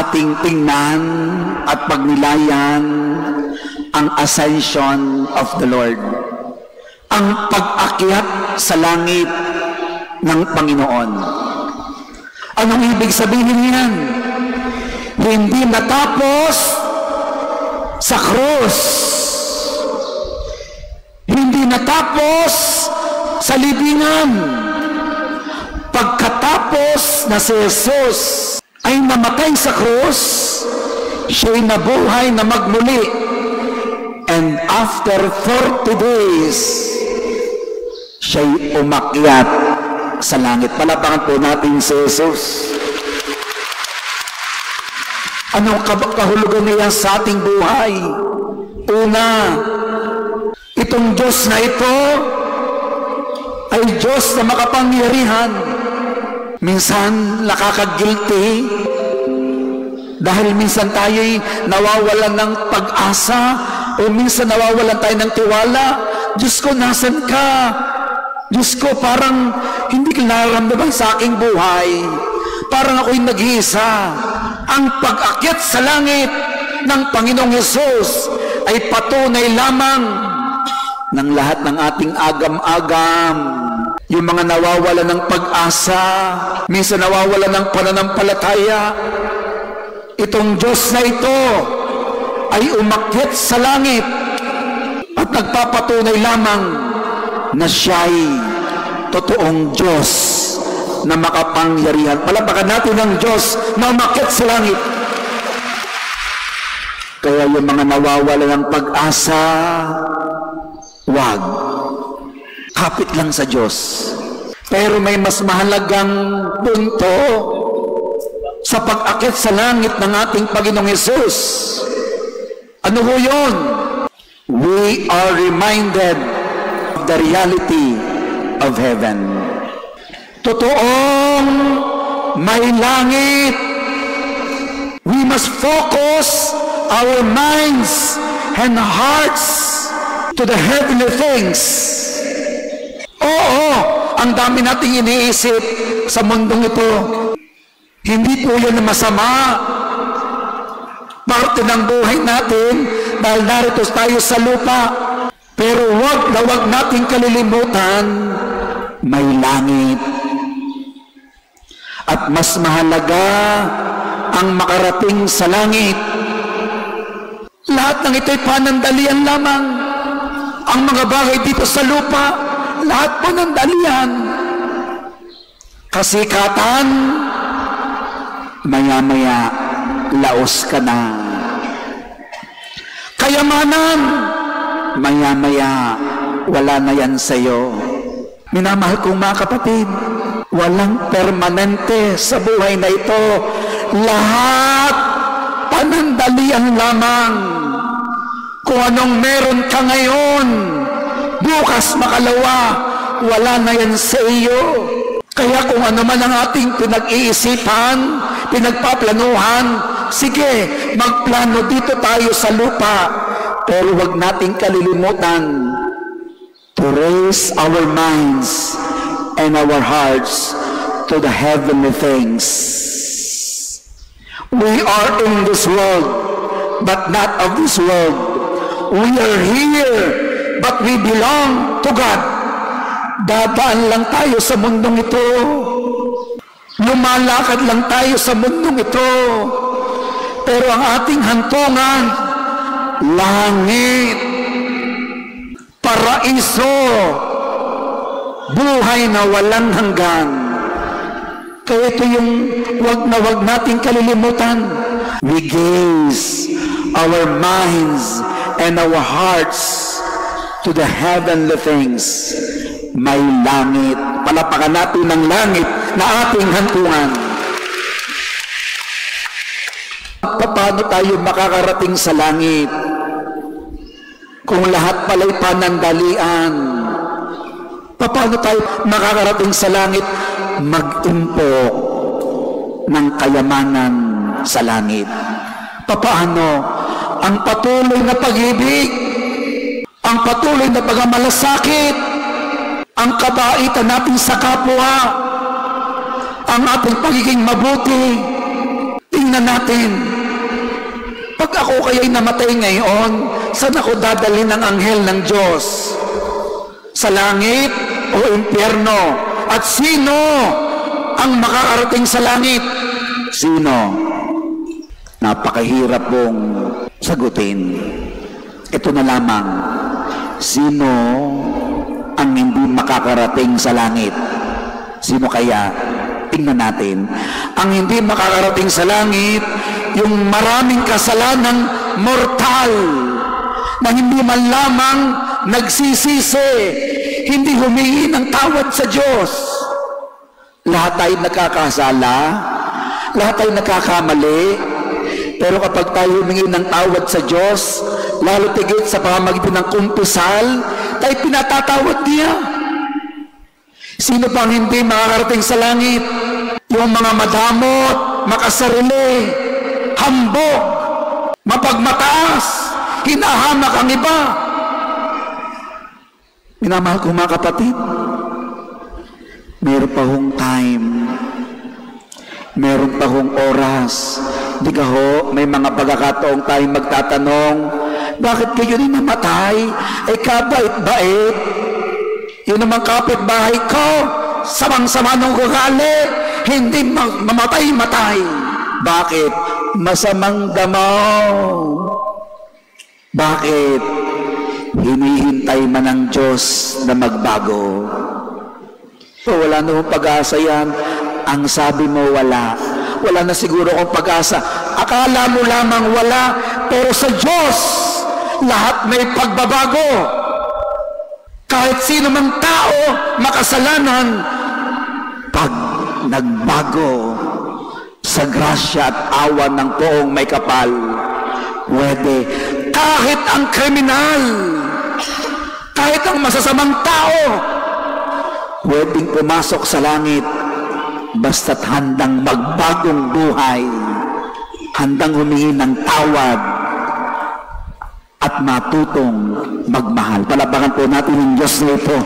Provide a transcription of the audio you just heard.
ating tingnan at pagnilayan ang ascension of the Lord. Ang pag-akyat sa langit ng Panginoon. Anong ibig sabihin niyan? Hindi natapos sa krus. Hindi natapos sa libingan. Pagkatapos na si Jesus ay namatay sa krus, siya'y nabuhay na magmuli. And after 40 days, siya'y umakyat sa langit. Palapakan po natin si Jesus. Anong kahulugan niya sa ating buhay? Una, itong Diyos na ito ay Diyos na makapangyarihan. Minsan nakaka-guilty dahil minsan tayo'y nawawalan ng pag-asa o minsan nawawalan tayo ng tiwala. Diyos ko, nasan ka? Diyos ko, parang hindi ko nararamdaman sa aking buhay. Parang ako'y nag-iisa. Ang pag-akyat sa langit ng Panginoong Hesus ay patunay lamang ng lahat ng ating agam-agam. Yung mga nawawala ng pag-asa, minsan nawawala ng pananampalataya. Itong Diyos na ito ay umakyat sa langit at nagpapatunay lamang na siya'y totoong Diyos na makapangyarihan. Palapakan natin ang Diyos na umakyat sa langit. Kaya yung mga nawawala ng pag-asa, wag. Kapit lang sa Diyos. Pero may mas mahalagang punto sa pag-akyat sa langit ng ating Panginoong Hesus. Ano ho yun? We are reminded of the reality of heaven. Totoong may langit. We must focus our minds and hearts to the heavenly things. Oo, ang dami nating iniisip sa mundong ito. Hindi po yan masama. Parte ng buhay natin dahil narito tayo sa lupa. Pero wag na wag nating kalilimutan, may langit. At mas mahalaga ang makarating sa langit. Lahat ng ito'y panandalian lamang. Ang mga bagay dito sa lupa, lahat panandalian. Kasikatan, maya-maya, laos ka na. Kayamanan, maya-maya, wala na yan sa'yo. Minamahal kong mga kapatid, walang permanente sa buhay na ito. Lahat panandalian lamang. Kung anong meron ka ngayon, bukas makalawa, wala na yan sa iyo. Kaya kung ano man ang ating pinag-iisipan, pinagpaplanuhan, sige, magplano dito tayo sa lupa. Pero wag nating kalilimutan to raise our minds and our hearts to the heavenly things. We are in this world, but not of this world. We are here, but we belong to God. Dadaan lang tayo sa mundong ito. Lumalakad lang tayo sa mundong ito. Pero ang ating hantungan, langit, paraiso, buhay na walang hanggan. Kaya ito yung wag na wag nating kalilimutan. We gaze our minds and our hearts to the heavenly things. May langit. Palapakan natin ng langit na ating hantungan. Paano tayo makakarating sa langit? Kung lahat pala'y panandalian, paano tayo makakarating sa langit? Mag-impok ng kayamanan sa langit. Paano? Ang patuloy na pag-ibig, ang patuloy na pagmamalasakit, ang kabaitan natin sa kapwa, ang ating pagiging mabuti. Tingnan natin, pag ako kaya'y namatay ngayon, saan ako dadalhin ng anghel ng Diyos? Sa langit o impyerno? At sino ang makakarating sa langit? Sino? Napakahirap pong sagutin. Ito na lamang, sino ang hindi makakarating sa langit? Sino kaya? Tingnan natin. Ang hindi makakarating sa langit, yung maraming kasalanang mortal, na hindi man lamang nagsisisi, hindi humingi ng tawad sa Diyos. Lahat tayo nakakasala, lahat tayo nakakamali, pero kapag tayo humingi ng tawad sa Diyos, lalo tigit sa pamamagitan ng kumpisal, tayo pinatatawad niya. Sino pang hindi makakarating sa langit? Yung mga madamot, makasarili, hambog, mapagmataas, hinahamak ang iba. Minamahal ko mga kapatid, meron pa hong time, meron pa hong oras. Di ka ho, may mga pagkakataong tayo magtatanong, bakit kayo din namatay? Ay kabait-bait. Yun naman kapitbahay ko, samang-sama nung kugali, hindi mamatay-matay. Bakit? Masamang damaw. Bakit? Hinihintay man ng Diyos na magbago. So, wala na hong pag-asa yan. Ang sabi mo, wala. Wala na siguro akong pag-asa. Akala mo lamang wala, pero sa Diyos, lahat may pagbabago. Kahit sino mang tao, makasalanan, pag nagbago sa grasya at awa ng Poong May Kapal, pwede. Kahit ang kriminal, kahit ang masasamang tao, pwedeng pumasok sa langit, basta't handang magbagong buhay, handang humingi ng tawad, at matutong magmahal. Palabangan po natin ang Diyos na ito.